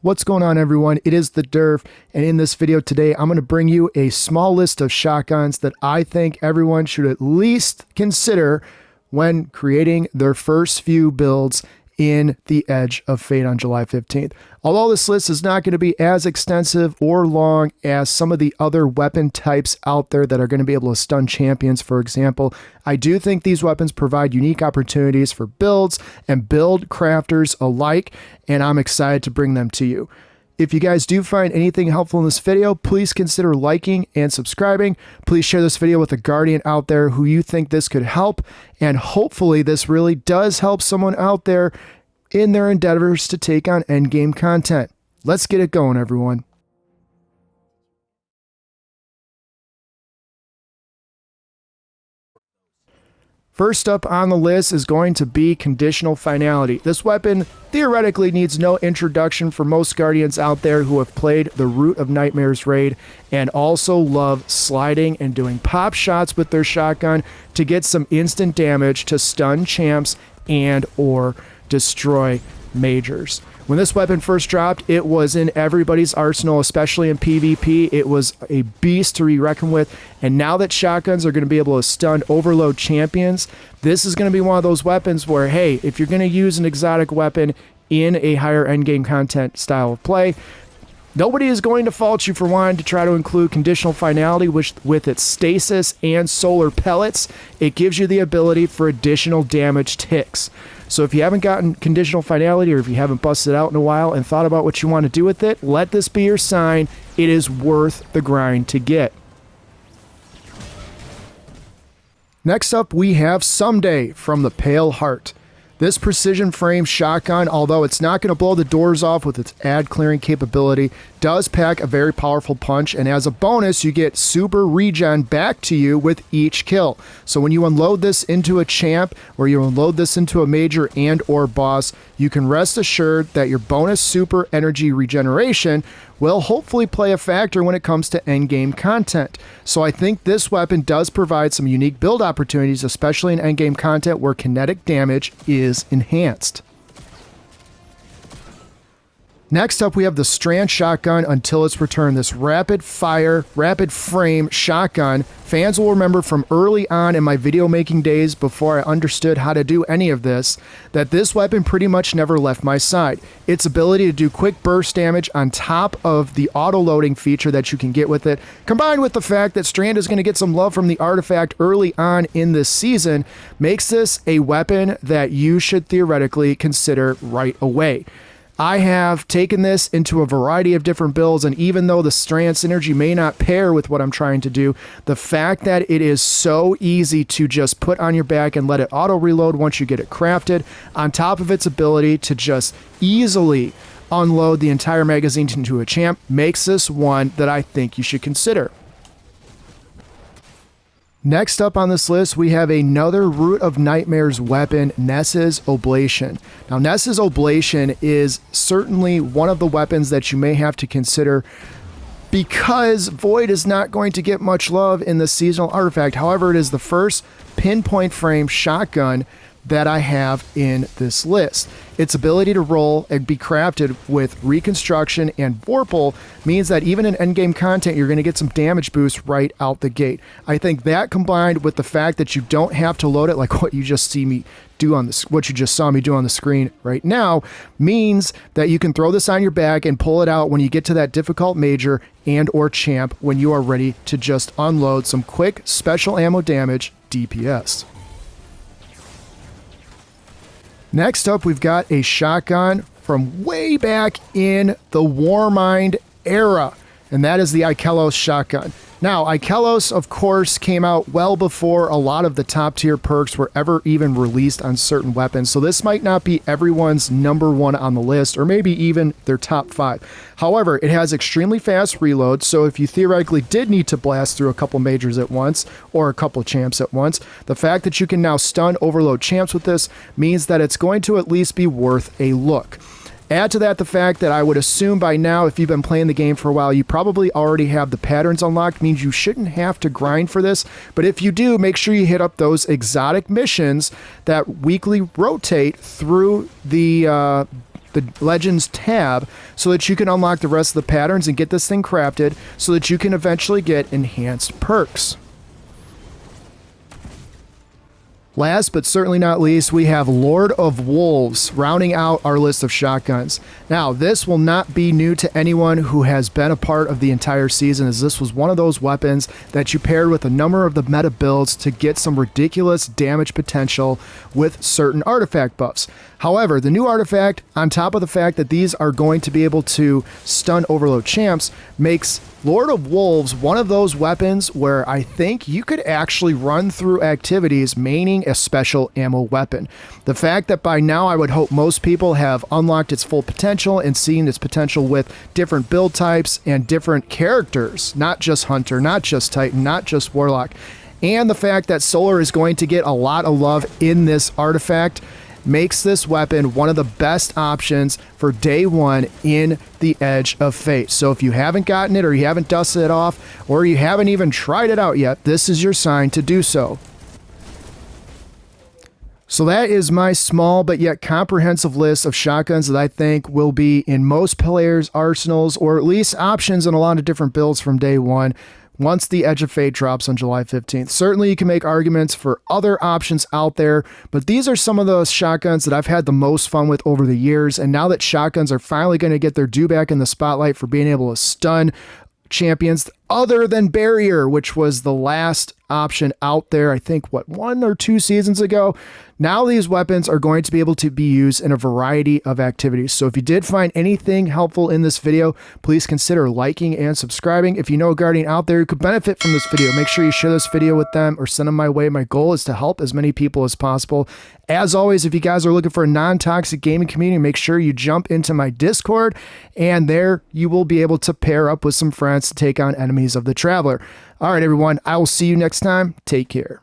What's going on, everyone? It is the Derf, and in this video today, I'm going to bring you a small list of shotguns that I think everyone should at least consider when creating their first few builds in the Edge of Fate on July 15th. Although this list is not going to be as extensive or long as some of the other weapon types out there that are going to be able to stun champions, for example, I do think these weapons provide unique opportunities for builds and build crafters alike, and I'm excited to bring them to you. If you guys do find anything helpful in this video, please consider liking and subscribing. Please share this video with a guardian out there who you think this could help, and hopefully this really does help someone out there in their endeavors to take on endgame content. Let's get it going, everyone. First up on the list is going to be Conditional Finality. This weapon theoretically needs no introduction for most guardians out there who have played the Root of Nightmares raid and also love sliding and doing pop shots with their shotgun to get some instant damage to stun champs and or destroy majors. When this weapon first dropped, it was in everybody's arsenal, especially in PvP. It was a beast to be reckoned with, and now that shotguns are going to be able to stun overload champions, this is going to be one of those weapons where, hey, if you're going to use an exotic weapon in a higher endgame content style of play, nobody is going to fault you for wanting to try to include Conditional Finality, which with its stasis and solar pellets, it gives you the ability for additional damage ticks. So if you haven't gotten Conditional Finality, or if you haven't busted out in a while and thought about what you want to do with it, let this be your sign. It is worth the grind to get. Next up, we have Someday from the Pale Heart. This precision frame shotgun, although it's not going to blow the doors off with its ad clearing capability, does pack a very powerful punch, and as a bonus, you get super regen back to you with each kill. So when you unload this into a champ, or you unload this into a major and or boss, you can rest assured that your bonus super energy regeneration will hopefully play a factor when it comes to endgame content. So I think this weapon does provide some unique build opportunities, especially in endgame content where kinetic damage is enhanced. Next up, we have the Strand Shotgun Until Its Return. This rapid fire, rapid frame shotgun. Fans will remember from early on in my video making days, before I understood how to do any of this, that this weapon pretty much never left my side. Its ability to do quick burst damage on top of the auto loading feature that you can get with it, combined with the fact that Strand is going to get some love from the artifact early on in this season, makes this a weapon that you should theoretically consider right away. I have taken this into a variety of different builds, and even though the Strand synergy may not pair with what I'm trying to do, the fact that it is so easy to just put on your back and let it auto reload once you get it crafted, on top of its ability to just easily unload the entire magazine into a champ, makes this one that I think you should consider. Next up on this list, we have another Root of Nightmares weapon, Nessa's Oblation. Now, Nessa's Oblation is certainly one of the weapons that you may have to consider because Void is not going to get much love in the seasonal artifact. However, it is the first pinpoint frame shotgun that I have in this list. Its ability to roll and be crafted with Reconstruction and Vorpal means that even in endgame content, you're going to get some damage boost right out the gate. I think that, combined with the fact that you don't have to load it like what you just see me do on this, what you just saw me do on the screen right now, means that you can throw this on your back and pull it out when you get to that difficult major and or champ when you are ready to just unload some quick special ammo damage DPS. Next up, we've got a shotgun from way back in the Warmind era, and that is the Ikelos shotgun. Now, Ikelos, of course, came out well before a lot of the top tier perks were ever even released on certain weapons, so this might not be everyone's number one on the list, or maybe even their top 5. However, it has extremely fast reload, so if you theoretically did need to blast through a couple majors at once, or a couple champs at once, the fact that you can now stun overload champs with this means that it's going to at least be worth a look. Add to that the fact that I would assume by now, if you've been playing the game for a while, you probably already have the patterns unlocked, means you shouldn't have to grind for this. But if you do, make sure you hit up those exotic missions that weekly rotate through the the Legends tab so that you can unlock the rest of the patterns and get this thing crafted so that you can eventually get enhanced perks. Last but certainly not least, we have Lord of Wolves rounding out our list of shotguns. Now, this will not be new to anyone who has been a part of the entire season, as this was one of those weapons that you paired with a number of the meta builds to get some ridiculous damage potential with certain artifact buffs. However, the new artifact, on top of the fact that these are going to be able to stun overload champs, makes Lord of Wolves one of those weapons where I think you could actually run through activities maining a special ammo weapon. The fact that by now I would hope most people have unlocked its full potential and seen its potential with different build types and different characters, not just Hunter, not just Titan, not just Warlock, and the fact that Solar is going to get a lot of love in this artifact makes this weapon one of the best options for day one in the Edge of Fate. So if you haven't gotten it, or you haven't dusted it off, or you haven't even tried it out yet, this is your sign to do so. So that is my small but yet comprehensive list of shotguns that I think will be in most players' arsenals, or at least options in a lot of different builds from day one, once the Edge of Fate drops on July 15th. Certainly you can make arguments for other options out there, but these are some of those shotguns that I've had the most fun with over the years, and now that shotguns are finally going to get their due back in the spotlight for being able to stun champions other than Barrier, which was the last option out there, I think, 1 or 2 seasons ago. Now these weapons are going to be able to be used in a variety of activities. So if you did find anything helpful in this video, please consider liking and subscribing. If you know a Guardian out there who could benefit from this video, make sure you share this video with them or send them my way. My goal is to help as many people as possible. As always, if you guys are looking for a non-toxic gaming community, make sure you jump into my Discord, and there you will be able to pair up with some friends to take on enemies of the Traveler. All right, everyone, I will see you next time. Take care.